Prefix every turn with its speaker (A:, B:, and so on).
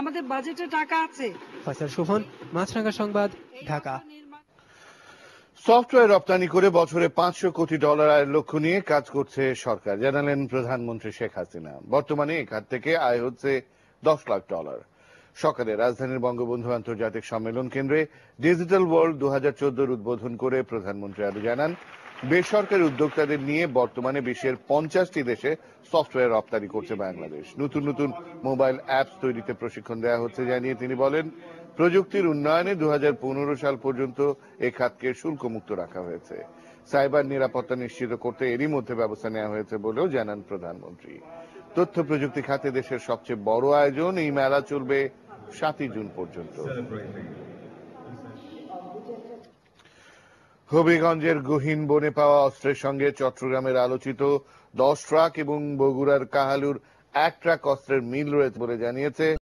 A: আমাদের বাজেটে টাকা আছে।
B: ফয়সাল শোভন, মাছরাঙা সংবাদ, ঢাকা।
C: সফটওয়্যার রপ্তানি করে বছরে $500 কোটি আয়ের লক্ষ্য নিয়ে কাজ করছে সরকার, জানালেন প্রধানমন্ত্রী শেখ হাসিনা। বর্তমানে এ খাত থেকে আয় হচ্ছে $10 লাখ। সকালে রাজধানীর বঙ্গবন্ধু আন্তর্জাতিক সম্মেলন কেন্দ্রে ডিজিটাল ওয়ার্ল্ড 2014 উদ্বোধন করে প্রধানমন্ত্রী আরো জানান, বেসরকারি উদ্যোক্তাদের নিয়ে বর্তমানে বিশ্বের 50টি দেশে সফটওয়্যার রপ্তানি করছে বাংলাদেশ। নতুন নতুন মোবাইল অ্যাপস তৈরিতে প্রশিক্ষণ দেওয়া হচ্ছে জানিয়ে তিনি বলেন, প্রযুক্তির উন্নয়নে 2015 সাল পর্যন্ত এ খাতকে শুল্কমুক্ত রাখা হয়েছে। সাইবার নিরাপত্তা নিশ্চিত করতে এরই মধ্যে ব্যবস্থা নেওয়া হয়েছে বলেও জানান প্রধানমন্ত্রী। তথ্য প্রযুক্তি খাতে দেশের সবচেয়ে বড় আয়োজন, এই মেলা চলবে 7 জুন পর্যন্ত। হবিগঞ্জের গহীন বনে পাওয়া অস্ত্রের সঙ্গে চট্টগ্রামের আলোচিত 10 ট্রাক এবং বগুড়ার কাহালুর 1 ট্রাক অস্ত্রের মিল রয়েছে বলে জানিয়েছে